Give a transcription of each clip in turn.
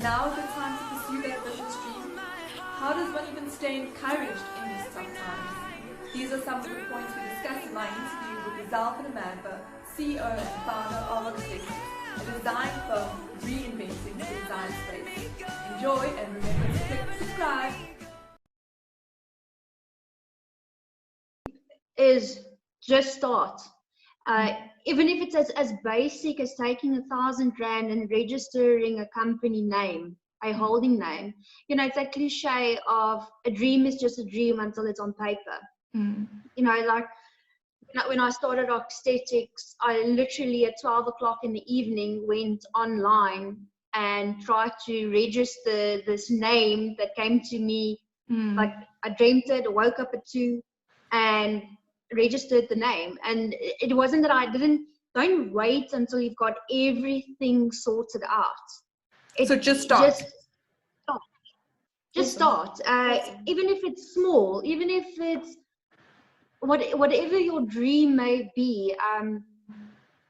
now a good time to pursue that business dream? How does one even stay encouraged in these tough times? These are some of the points we discussed in my interview with Ezelle, CEO and founder of Executive, a design firm reinventing the design space. Enjoy and remember to click subscribe. Is just start. Even if it's as basic as taking R1,000 and registering a company name, a holding name. You know, it's that cliche of a dream is just a dream until it's on paper. You know, like when I started Aesthetics, I literally at 12 o'clock in the evening went online and tried to register this name that came to me. Like I dreamt it, I woke up at 2 and registered the name. And it wasn't that I don't wait until you've got everything sorted out. So just start. Just start. Even if it's small, even if it's whatever your dream may be. And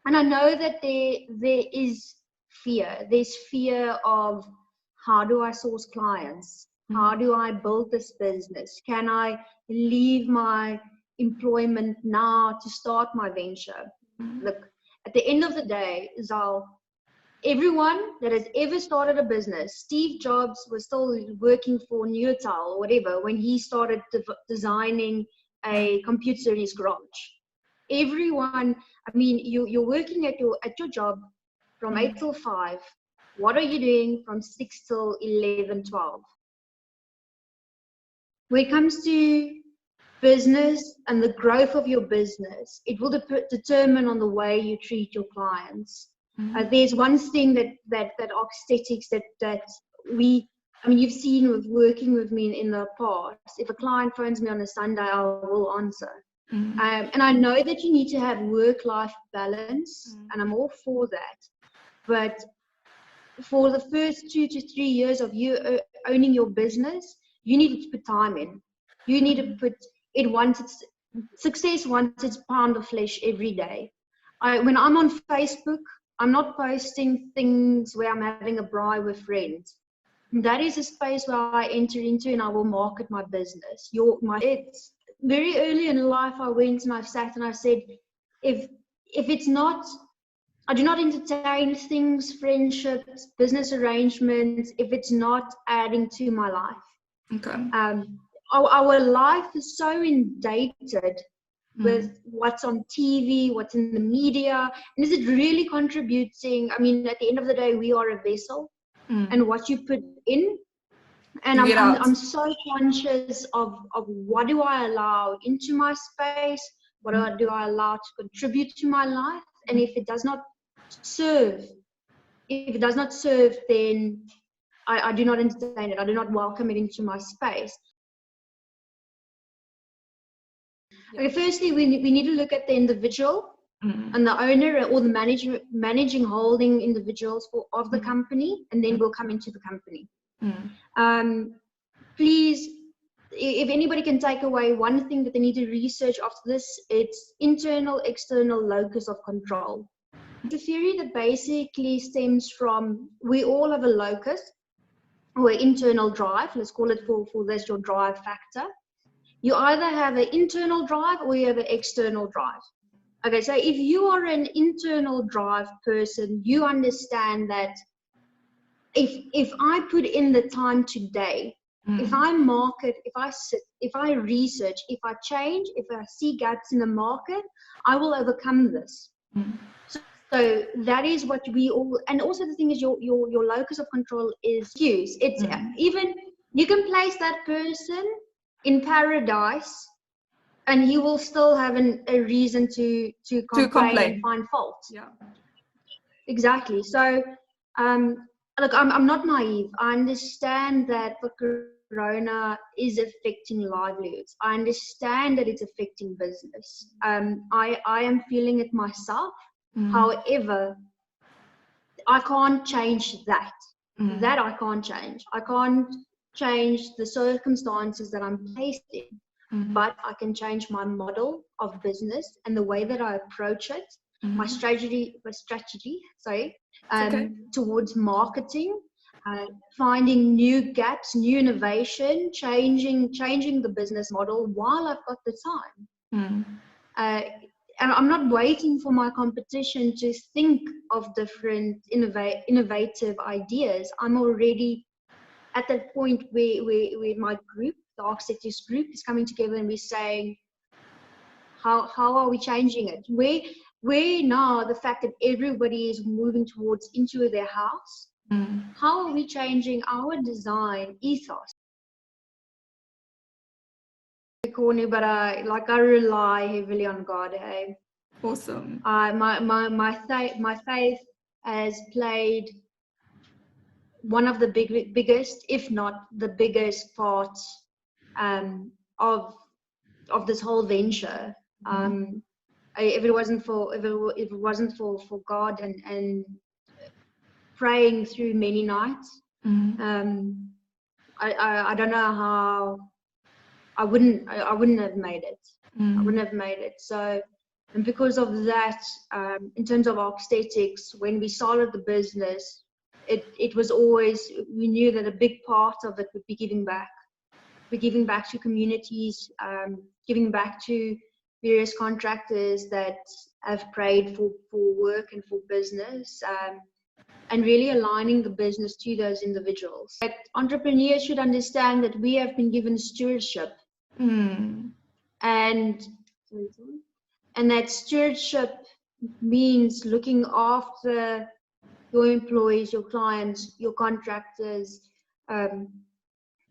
I know that there is fear. There's fear of, how do I source clients? How do I build this business? Can I leave my employment now to start my venture? Look, at the end of the day, Zal, everyone that has ever started a business, Steve Jobs was still working for Newtel or whatever when he started designing a computer in his garage. Everyone, I mean, you're working at your job from 8 till 5. What are you doing from 6 till 11, 12? When it comes to business and the growth of your business, it will determine on the way you treat your clients. There's one thing that aesthetics that we, I mean, you've seen with working with me in the past. If a client phones me on a Sunday, I will answer. And I know that you need to have work-life balance, and I'm all for that. But for the first 2 to 3 years of you owning your business, you need to put time in. You need to put it success wants its pound of flesh every day. When I'm on Facebook, I'm not posting things where I'm having a braai with friends. That is a space where I enter into and I will market my business. It's very early in life I went and I've sat and I said, if it's not, I do not entertain things, friendships, business arrangements, if it's not adding to my life. Okay. Our life is so inundated with what's on TV, what's in the media, and is it really contributing? I mean, at the end of the day, we are a vessel, and what you put in, and I'm so conscious of what do I allow into my space, what do I allow to contribute to my life, and if it does not serve, then I do not entertain it. I do not welcome it into my space. Okay, firstly, we need to look at the individual and the owner or the managing holding individuals of the company, and then we'll come into the company. Please, if anybody can take away one thing that they need to research after this, it's internal, external locus of control. It's a theory that basically stems from, we all have a locus or internal drive. Let's call it for this your drive factor. You either have an internal drive or you have an external drive. Okay, so if you are an internal drive person, you understand that if I put in the time today, if I market, if I sit, if I research, if I change, if I see gaps in the market, I will overcome this. So that is what we all, and also the thing is your locus of control is cues. It's even, you can place that person in paradise and he will still have a reason to complain and find fault. Yeah, exactly. So look, I'm not naive. I understand that the corona is affecting livelihoods. I understand that it's affecting business. I am feeling it myself. However, I can't change that. That I can't change. I can't change the circumstances that I'm placed in, but I can change my model of business and the way that I approach it, my strategy, towards marketing, finding new gaps, new innovation, changing the business model while I've got the time. And I'm not waiting for my competition to think of different innovative ideas. I'm already at that point where my group, the architects group, is coming together and we're saying, how are we changing it? Where now the fact that everybody is moving towards into their house, how are we changing our design ethos? Corny, but I rely heavily on God. Hey? Awesome. My faith has played one of the biggest, if not the biggest part of this whole venture. If it wasn't for God and praying through many nights, I don't know how I wouldn't have made it. I wouldn't have made it. So, and because of that, in terms of aesthetics, when we started the business, it was always, we knew that a big part of it would be giving back. We're giving back to communities, giving back to various contractors that have prayed for work and for business, and really aligning the business to those individuals. But entrepreneurs should understand that we have been given stewardship. And that stewardship means looking after your employees, your clients, your contractors.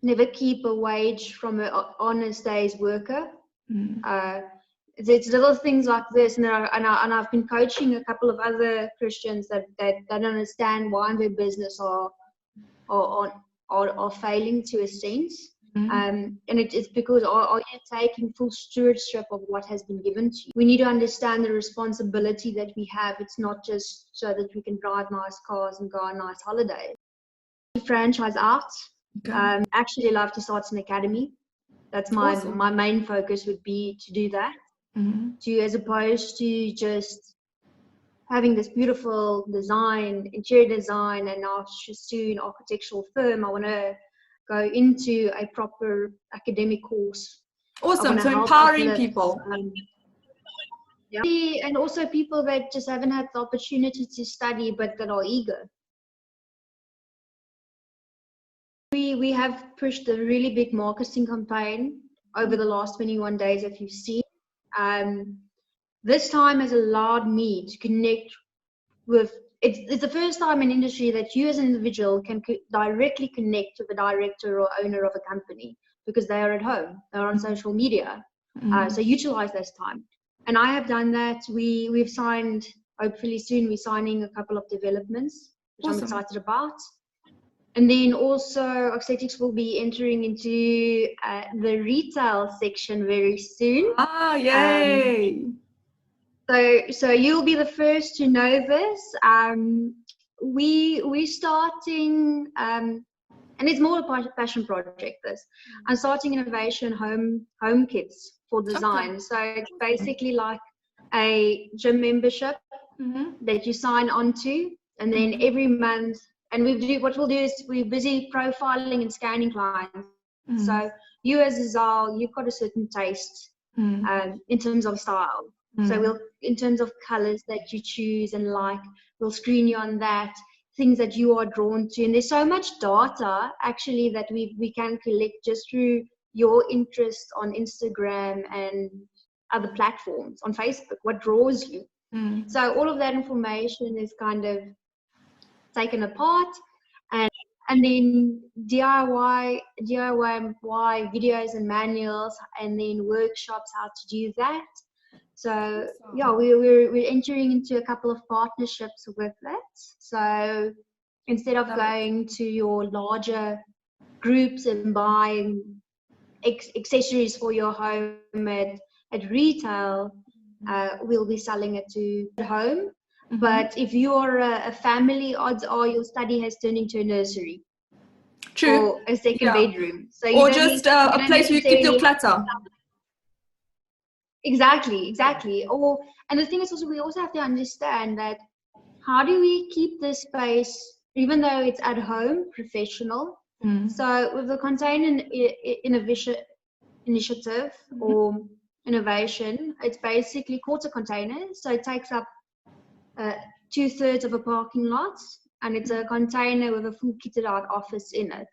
Never keep a wage from an honest day's worker. It's little things like this, and I've been coaching a couple of other Christians that don't understand why their business are failing to a sense. And it's because are you taking full stewardship of what has been given to you? We need to understand the responsibility that we have. It's not just so that we can drive nice cars and go on nice holidays. Franchise out. Actually love to start an academy. That's my main focus would be to do that. As opposed to just having this beautiful design, interior design, and now soon architectural firm. I want to go into a proper academic course. Awesome. So empowering people. And also people that just haven't had the opportunity to study but that are eager. We have pushed a really big marketing campaign over the last 21 days, if you've seen. This time has allowed me to connect with, it's the first time in industry that you as an individual can directly connect with the director or owner of a company, because they are at home, they're on social media. So utilize this time. And I have done that. We've signed, hopefully soon, we're signing a couple of developments, which I'm excited about. And then also aesthetics will be entering into the retail section very soon. Yay! So you'll be the first to know this. We're starting, and it's more a passion project. This I'm starting innovation home kits for design. So it's basically like a gym membership that you sign onto, and then every month. And what we'll do is we're busy profiling and scanning clients. So you as Ezelle, you've got a certain taste in terms of style. So in terms of colors that you choose and like, we'll screen you on that, things that you are drawn to. And there's so much data actually that we can collect just through your interest on Instagram and other platforms, on Facebook, what draws you. So all of that information is kind of taken apart, and then DIY videos and manuals, and then workshops how to do that. So yeah, we're entering into a couple of partnerships with that. So instead of going to your larger groups and buying accessories for your home at retail, we'll be selling it to home. But if you're a family, odds are your study has turned into a nursery. True. Or a second bedroom. So or just a place where you keep your clutter. Exactly. And the thing is also, we also have to understand that how do we keep this space even though it's at home, professional. So with the container initiative or innovation, it's basically quarter containers. So it takes up 2/3 of a parking lot, and it's a container with a full kitted out office in it.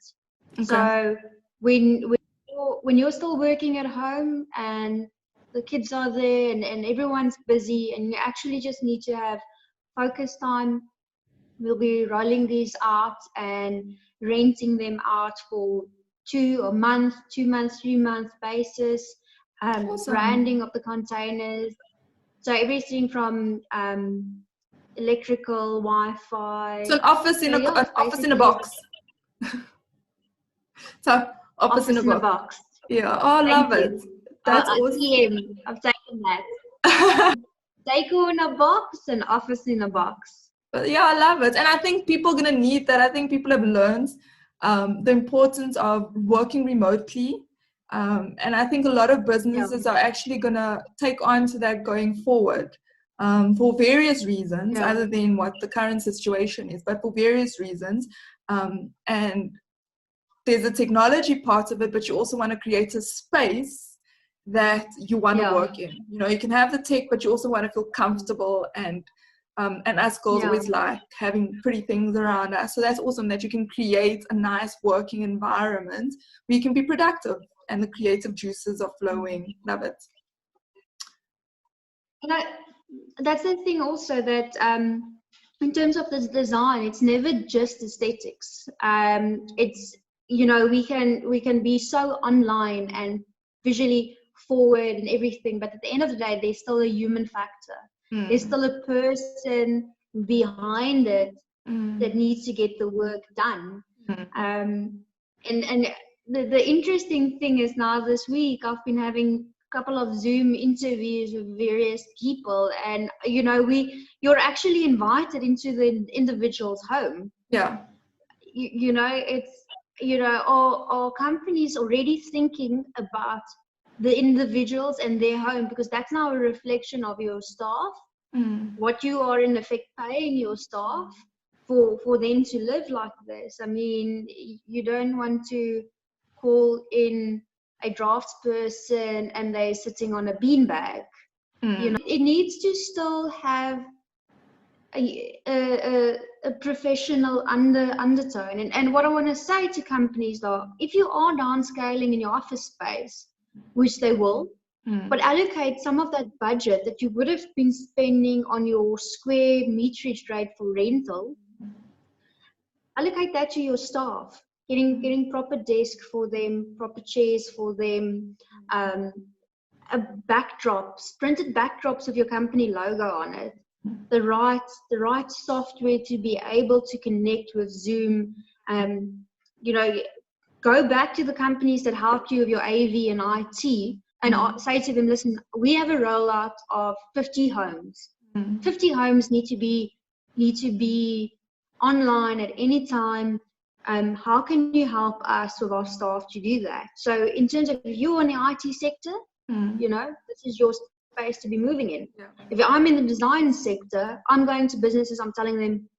Okay. So when you're still working at home and the kids are there and everyone's busy and you actually just need to have focus time, we'll be rolling these out and renting them out for 2 month, 3-month basis. Awesome. Branding of the containers. So everything from electrical, Wi-Fi. So an office in an office in a box. So office in a box. Yeah. Oh, love it. That's awesome. I've taken that. Deco in a box and office in a box. But yeah, I love it. And I think people are going to need that. I think people have learned the importance of working remotely. And I think a lot of businesses are actually going to take on to that going forward for various reasons, other than what the current situation is, but for various reasons. And there's a technology part of it, but you also want to create a space that you want to work in. You know, you can have the tech, but you also want to feel comfortable, and us girls always like having pretty things around us. So that's awesome that you can create a nice working environment where you can be productive and the creative juices are flowing. Love it. And that's the thing also, that in terms of this design, it's never just aesthetics. It's, you know, we can be so online and visually forward and everything, but at the end of the day, there's still a human factor. There's still a person behind it that needs to get the work done. And the interesting thing is, now this week I've been having a couple of Zoom interviews with various people, and you know, you're actually invited into the individual's home. You know, it's, you know, are companies already thinking about the individuals and their home, because that's now a reflection of your staff, what you are in effect paying your staff for them to live like this. I mean, you don't want to call in a draftsperson and they're sitting on a beanbag. You know, it needs to still have a professional undertone. And what I want to say to companies, though, if you are downscaling in your office space, which they will, but allocate some of that budget that you would have been spending on your square meterage rate for rental, allocate that to your staff, getting proper desk for them, proper chairs for them, backdrops, printed backdrops of your company logo on it, the right software to be able to connect with Zoom. You know, go back to the companies that helped you with your AV and IT and say to them, listen, we have a rollout of 50 homes. 50 homes need to be online at any time. How can you help us with our staff to do that? So in terms of, if you're in the IT sector, you know, this is your space to be moving in. If I'm in the design sector, I'm going to businesses, I'm telling them,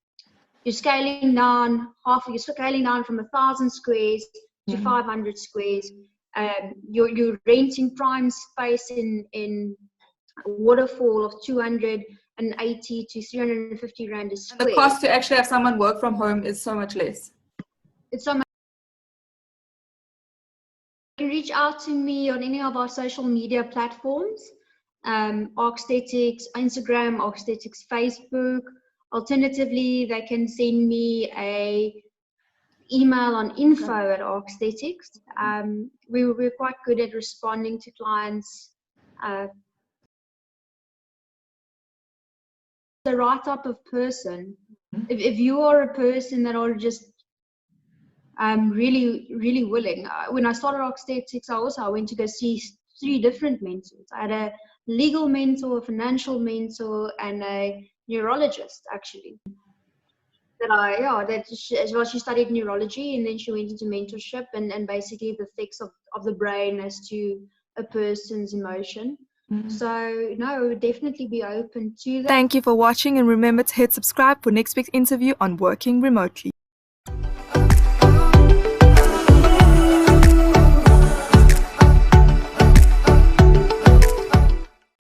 you're scaling down from 1,000 squares to 500 squares. You're renting prime space in Waterfall of 280 to 350 rand a square. And the cost to actually have someone work from home is so much less. It's so much. You can reach out to me on any of our social media platforms, Arcsthetics, Instagram, Arcsthetics, Facebook. Alternatively, they can send me a email on info@Arcsthetics. We're quite good at responding to clients. The right type of person. If you are a person that are just really willing. When I started Arcsthetics, I went to go see 3 different mentors. I had a legal mentor, a financial mentor, and a neurologist, actually. She studied neurology, and then she went into mentorship and basically the effects of the brain as to a person's emotion. So no, I would definitely be open to that. Thank you for watching, and remember to hit subscribe for next week's interview on working remotely.